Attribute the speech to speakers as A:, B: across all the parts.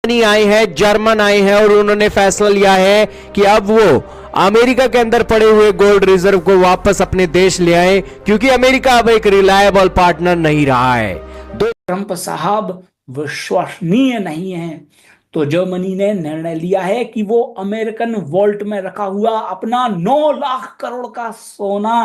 A: आए हैं, जर्मन आए हैं और उन्होंने फैसला लिया है कि अब वो अमेरिका के अंदर पड़े हुए गोल्ड रिजर्व को वापस अपने देश ले आए, क्योंकि अमेरिका अब एक रिलायबल पार्टनर नहीं रहा है।
B: ट्रंप साहब विश्वसनीय नहीं है, तो जर्मनी ने निर्णय लिया है कि वो अमेरिकन वॉल्ट में रखा हुआ अपना 9 लाख करोड़ का सोना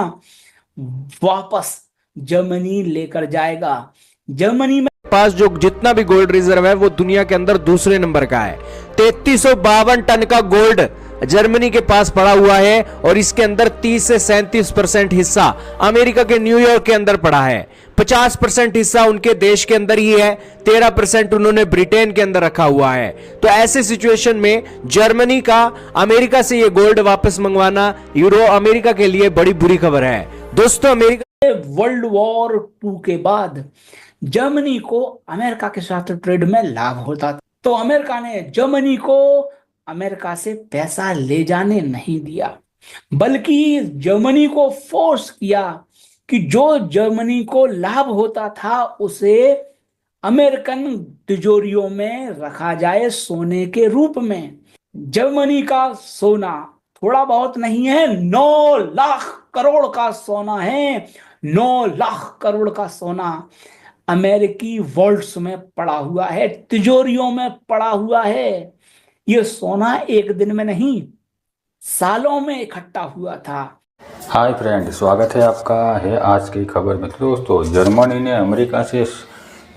B: वापस जर्मनी लेकर जाएगा। जर्मनी में
A: पास जो जितना भी गोल्ड रिजर्व है वो दुनिया के अंदर दूसरे नंबर का है। 3352 टन का गोल्ड जर्मनी के पास पड़ा हुआ है और इसके अंदर 30 से 37% हिस्सा अमेरिका के न्यूयॉर्क के अंदर पड़ा है। 50% हिस्सा उनके देश के अंदर ही है, 13% उन्होंने ब्रिटेन के अंदर रखा हुआ है। तो ऐसे सिचुएशन में जर्मनी का अमेरिका से ये गोल्ड वापस मंगवाना यूरो अमेरिका के लिए बड़ी बुरी खबर है। दोस्तों, अमेरिका
B: वर्ल्ड वॉर 2 के बाद जर्मनी को अमेरिका के साथ ट्रेड में लाभ होता था, तो अमेरिका ने जर्मनी को अमेरिका से पैसा ले जाने नहीं दिया, बल्कि जर्मनी को फोर्स किया कि जो जर्मनी को लाभ होता था उसे अमेरिकन तिजोरियों में रखा जाए सोने के रूप में। जर्मनी का सोना थोड़ा बहुत नहीं है, 9 लाख करोड़ का सोना है। 9 लाख करोड़ का सोना अमेरिकी वॉल्ट्स में पड़ा हुआ है, तिजोरियों में पड़ा हुआ है। यह सोना एक दिन में नहीं, सालों में इकट्ठा हुआ था।
C: हाय फ्रेंड, स्वागत है आपका है आज की खबर में। तो दोस्तों, जर्मनी ने अमेरिका से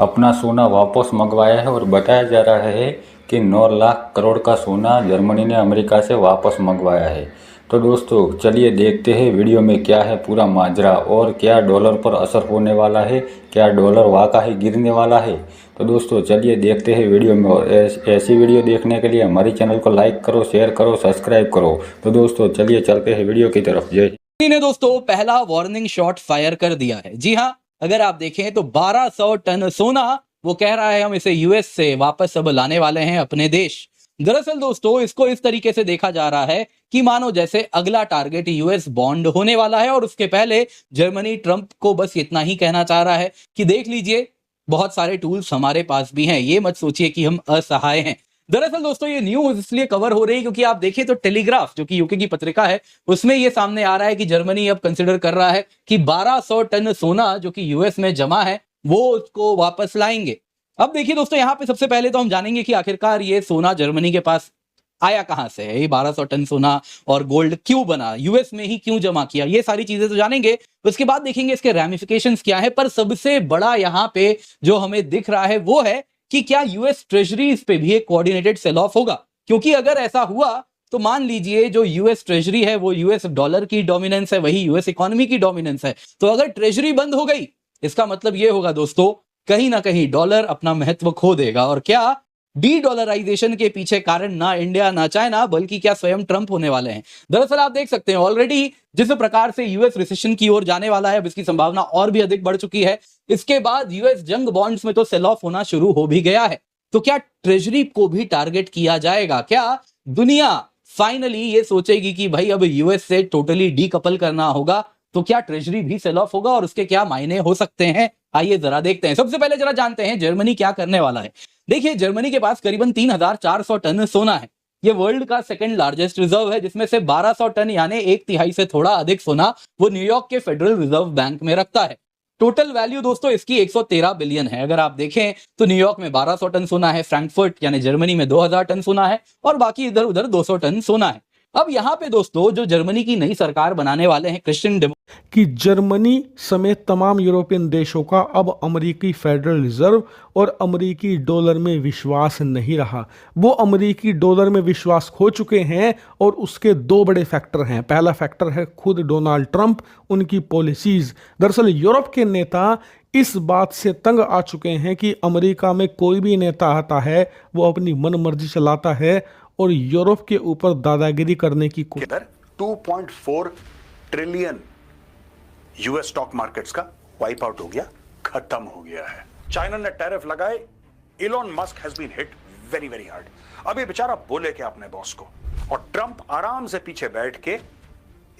C: अपना सोना वापस मंगवाया है और बताया जा रहा है कि 9 लाख करोड़ का सोना जर्मनी ने अमेरिका से वापस मंगवाया है। तो दोस्तों, चलिए देखते हैं वीडियो में क्या है पूरा माजरा और क्या डॉलर पर असर होने वाला है, क्या डॉलर वाकई गिरने वाला है। तो दोस्तों, चलिए देखते हैं वीडियो में। और ऐसी वीडियो देखने के लिए हमारे चैनल को लाइक करो, शेयर करो, सब्सक्राइब करो। तो दोस्तों, चलिए चलते हैं वीडियो की तरफ। जय
D: ने दोस्तों पहला वार्निंग शॉट फायर कर दिया है। जी हाँ, अगर आप देखें तो 1200 टन सोना वो कह रहा है हम इसे यूएस से वापस अब लाने वाले हैं अपने देश। दरअसल दोस्तों, इसको इस तरीके से देखा जा रहा है कि मानो जैसे अगला टारगेट यूएस बॉन्ड होने वाला है और उसके पहले जर्मनी ट्रंप को बस इतना ही कहना चाह रहा है कि देख लीजिए, बहुत सारे टूल्स हमारे पास भी हैं, ये मत सोचिए कि हम असहाय हैं। दरअसल दोस्तों, ये न्यूज इसलिए कवर हो रही है क्योंकि आप देखें तो टेलीग्राफ, जो कि यूके की पत्रिका है, उसमें ये सामने आ रहा है कि जर्मनी अब कंसिडर कर रहा है कि 1200 टन सोना जो कि यूएस में जमा है वो उसको वापस लाएंगे। अब देखिए दोस्तों, यहाँ पे सबसे पहले तो हम जानेंगे कि आखिरकार ये सोना जर्मनी के पास आया कहां से है। ये 1200 टन सोना और गोल्ड क्यों बना, यूएस में ही क्यों जमा किया, ये सारी चीजें तो जानेंगे। उसके बाद देखेंगे इसके रैमिफिकेशंस क्या है। पर सबसे बड़ा यहाँ पे जो हमें दिख रहा है वो है कि क्या यूएस ट्रेजरीज पे भी एक कोऑर्डिनेटेड सेल ऑफ होगा। क्योंकि अगर ऐसा हुआ तो मान लीजिए जो यूएस ट्रेजरी है वो यूएस डॉलर की डोमिनेंस है, वही यूएस इकोनॉमी की डोमिनेंस है। तो अगर ट्रेजरी बंद हो गई, इसका मतलब ये होगा दोस्तों, कहीं ना कहीं डॉलर अपना महत्व खो देगा। और क्या डी डॉलराइजेशन के पीछे कारण ना इंडिया ना चाइना बल्कि क्या स्वयं ट्रंप होने वाले हैं। दरअसल आप देख सकते हैं ऑलरेडी जिस प्रकार से यूएस रिसेशन की ओर जाने वाला है, अब इसकी संभावना और भी अधिक बढ़ चुकी है। इसके बाद यूएस जंग बॉन्ड्स में तो सेल ऑफ होना शुरू हो भी गया है। तो क्या ट्रेजरी को भी टारगेट किया जाएगा? क्या दुनिया फाइनली ये सोचेगी कि भाई अब यूएस से टोटली डीकपल करना होगा, तो क्या ट्रेजरी भी सेल ऑफ होगा और उसके क्या मायने हो सकते हैं? आइए जरा देखते हैं। सबसे पहले जरा जानते हैं जर्मनी क्या करने वाला है। देखिए, जर्मनी के पास करीबन 3400 टन सोना है। ये वर्ल्ड का सेकंड लार्जेस्ट रिजर्व है, जिसमें से 1200 टन यानी 1/3 से थोड़ा अधिक सोना वो न्यूयॉर्क के फेडरल रिजर्व बैंक में रखता है। टोटल वैल्यू दोस्तों इसकी 113 बिलियन है। अगर आप देखें तो न्यूयॉर्क में 1200 टन सोना है, फ्रैंकफर्ट यानी जर्मनी में 2000 टन सोना है और बाकी इधर उधर 200 टन सोना है। अब यहाँ पे दोस्तों जो जर्मनी की नई सरकार बनाने वाले हैं क्रिश्चियन
E: कि जर्मनी समेत तमाम यूरोपियन देशों का अब अमेरिकी फेडरल रिजर्व और अमेरिकी डॉलर में विश्वास नहीं रहा। वो अमेरिकी डॉलर में विश्वास खो चुके हैं और उसके 2 बड़े फैक्टर हैं। पहला फैक्टर है खुद डोनाल्ड ट्रंप, उनकी पॉलिसीज। दरअसल यूरोप के नेता इस बात से तंग आ चुके हैं कि अमेरिका में कोई भी नेता आता है वो अपनी मनमर्जी चलाता है और यूरोप के ऊपर दादागिरी करने की
F: इधर 2.4 ट्रिलियन यूएस स्टॉक मार्केट्स का वाइप आउट हो गया, खत्म हो गया है। चाइना ने टैरिफ लगाए, Elon Musk has been hit very very hard. अब ये बेचारा बोले क्या अपने बॉस को, और ट्रंप आराम से पीछे बैठ के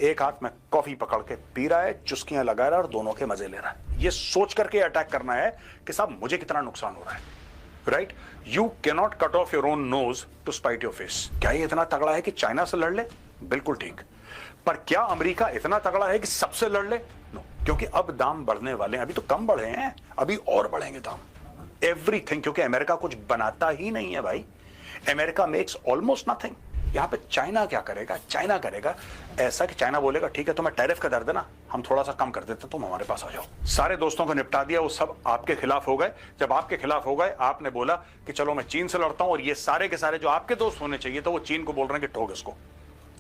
F: एक हाथ में कॉफी पकड़ के पी रहा है, चुस्कियां लगा रहा है और दोनों के मजे ले रहा है। ये सोच करके अटैक करना है कि साहब मुझे कितना नुकसान हो रहा है। Right? You cannot cut off your own nose to spite your face. क्या ये इतना तगड़ा है कि चाइना से लड़ ले? बिल्कुल ठीक। पर क्या अमेरिका इतना तगड़ा है कि सबसे लड़ ले? नो, क्योंकि अब दाम बढ़ने वाले हैं। अभी तो कम बढ़े हैं, अभी और बढ़ेंगे दाम। एवरीथिंग, क्योंकि अमेरिका कुछ बनाता ही नहीं है भाई। America makes almost nothing. यहां पे चाइना क्या करेगा? चाइना करेगा ऐसा कि चाइना बोलेगा ठीक है तुम्हें टैरिफ का दर देना, हम थोड़ा सा कम कर देते हैं, तुम हमारे पास आ जाओ। सारे दोस्तों को निपटा दिया, वो सब आपके खिलाफ हो गए। जब आपके खिलाफ हो गए, आपने बोला कि चलो मैं चीन से लड़ता हूं, और ये सारे के सारे जो आपके दोस्त होने चाहिए तो वो चीन को बोल रहे हैं कि ठोक इसको,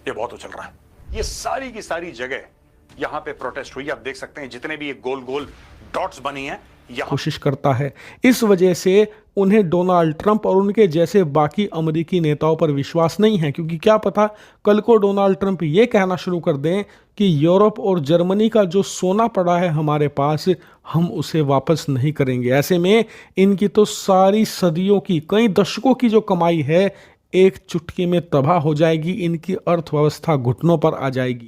F: ये बहुत उछल रहा है। ये सारी की सारी जगह यहां पे प्रोटेस्ट हुई। आप देख सकते हैं जितने भी ये गोल गोल डॉट्स बनी हैं
E: कोशिश करता है। इस वजह से उन्हें डोनाल्ड ट्रंप और उनके जैसे बाकी अमेरिकी नेताओं पर विश्वास नहीं है, क्योंकि क्या पता कल को डोनाल्ड ट्रंप ये कहना शुरू कर दें कि यूरोप और जर्मनी का जो सोना पड़ा है हमारे पास, हम उसे वापस नहीं करेंगे। ऐसे में इनकी तो सारी सदियों की, कई दशकों की जो कमाई है एक चुटकी में तबाह हो जाएगी। इनकी अर्थव्यवस्था घुटनों पर आ जाएगी।